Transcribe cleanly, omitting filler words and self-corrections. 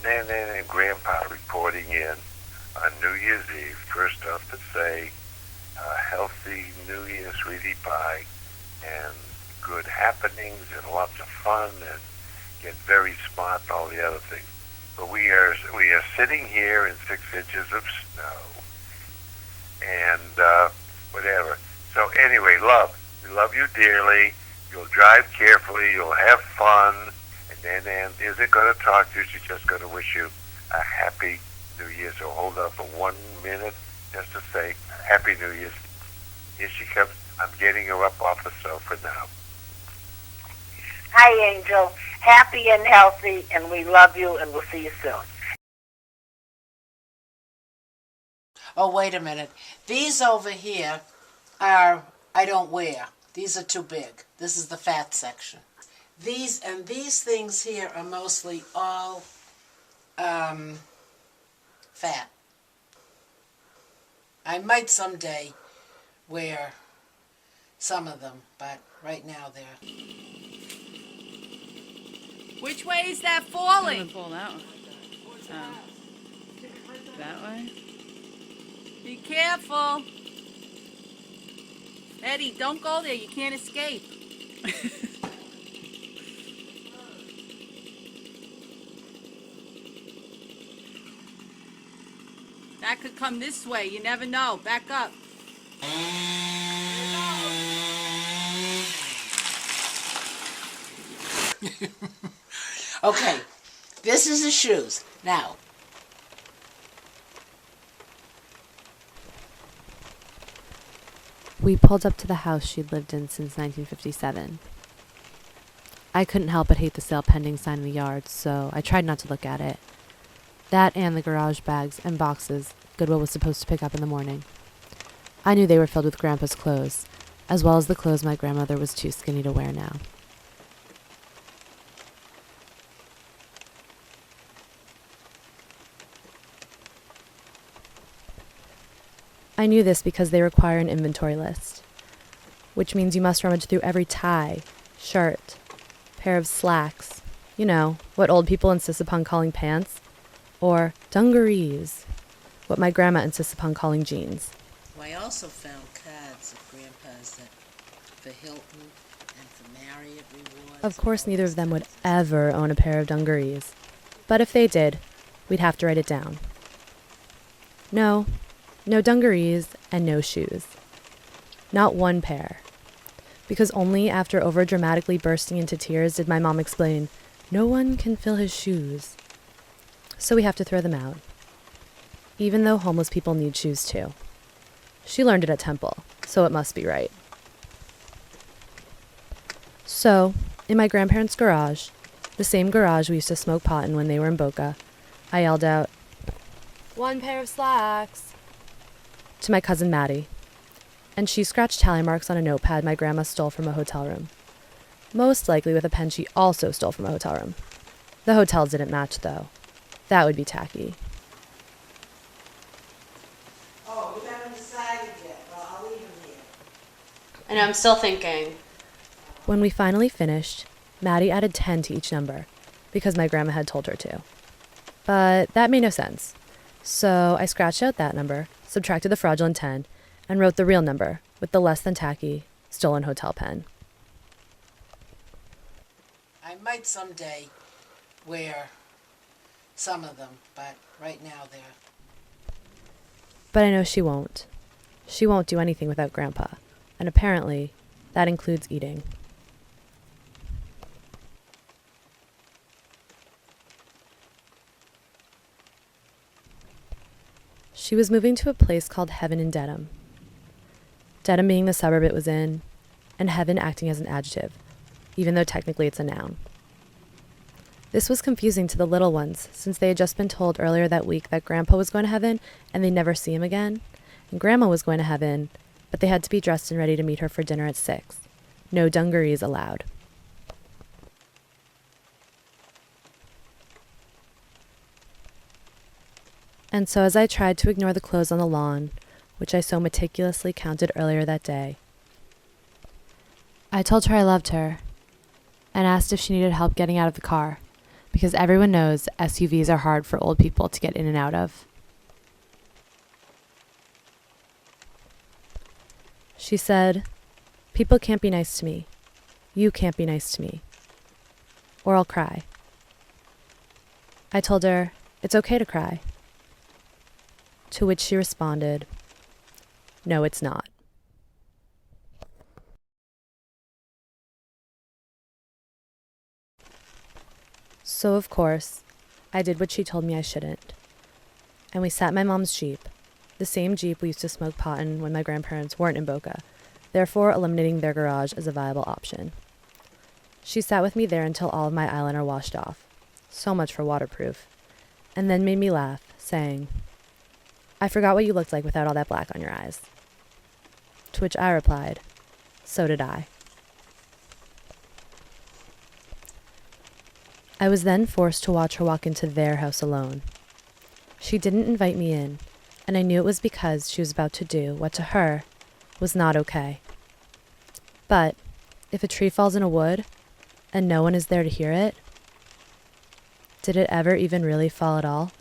Nan and Grandpa reporting in on New Year's Eve. First off to say, healthy New Year, sweetie pie, and good happenings and lots of fun and get very smart and all the other things. But we are sitting here in 6 inches of snow and whatever. So anyway, love. We love you dearly. You'll drive carefully. You'll have fun. And Nan isn't going to talk to you. She's just going to wish you a happy New Year. So hold on for 1 minute just to say Happy New Year. Here she comes. I'm getting her up off the sofa now. Hi, Angel. Happy and healthy, and we love you, and we'll see you soon. Oh, wait a minute. These over here are, I don't wear. These are too big. This is the fat section. These things here are mostly all fat. I might someday wear some of them, but right now they're... Which way is that falling? I'm gonna pull that one. That way? Be careful. Eddie, don't go there. You can't escape. That could come this way. You never know. Back up. Okay, this is the shoes. Now, we pulled up to the house she'd lived in since 1957. I couldn't help but hate the sale pending sign in the yard, so I tried not to look at it. That and the garage bags and boxes Goodwill was supposed to pick up in the morning. I knew they were filled with Grandpa's clothes, as well as the clothes my grandmother was too skinny to wear now. I knew this because they require an inventory list, which means you must rummage through every tie, shirt, pair of slacks, you know, what old people insist upon calling pants, or dungarees, what my grandma insists upon calling jeans. I also found cards of Grandpa's for Hilton and for Marriott rewards. Of course, neither of them would ever own a pair of dungarees, but if they did, we'd have to write it down. No dungarees and no shoes. Not one pair. Because only after over-dramatically bursting into tears did my mom explain, no one can fill his shoes. So we have to throw them out. Even though homeless people need shoes too. She learned it at Temple, so it must be right. So, in my grandparents' garage, the same garage we used to smoke pot in when they were in Boca, I yelled out, "One pair of slacks," to my cousin Maddie, and she scratched tally marks on a notepad my grandma stole from a hotel room. Most likely with a pen she also stole from a hotel room. The hotels didn't match, though. That would be tacky. Oh, we haven't decided yet. Well, I'll leave them here. I know, I'm still thinking. When we finally finished, Maddie added 10 to each number, because my grandma had told her to. But that made no sense. So I scratched out that number, subtracted the fraudulent 10, and wrote the real number with the less than tacky, stolen hotel pen. I might someday wear some of them, but right now they're... But I know she won't. She won't do anything without Grandpa, and apparently, that includes eating. She was moving to a place called Heaven in Dedham. Dedham being the suburb it was in, and heaven acting as an adjective, even though technically it's a noun. This was confusing to the little ones, since they had just been told earlier that week that Grandpa was going to heaven and they'd never see him again, and Grandma was going to heaven, but they had to be dressed and ready to meet her for dinner at 6. No dungarees allowed. And so as I tried to ignore the clothes on the lawn, which I so meticulously counted earlier that day, I told her I loved her and asked if she needed help getting out of the car, because everyone knows SUVs are hard for old people to get in and out of. She said, "People can't be nice to me. You can't be nice to me. Or I'll cry." I told her, "It's okay to cry." To which she responded, "No, it's not." So, of course, I did what she told me I shouldn't. And we sat in my mom's Jeep, the same Jeep we used to smoke pot in when my grandparents weren't in Boca, therefore eliminating their garage as a viable option. She sat with me there until all of my eyeliner washed off. So much for waterproof. And then made me laugh, saying, "I forgot what you looked like without all that black on your eyes." To which I replied, "So did I." I was then forced to watch her walk into their house alone. She didn't invite me in, and I knew it was because she was about to do what to her was not okay. But if a tree falls in a wood and no one is there to hear it, did it ever even really fall at all?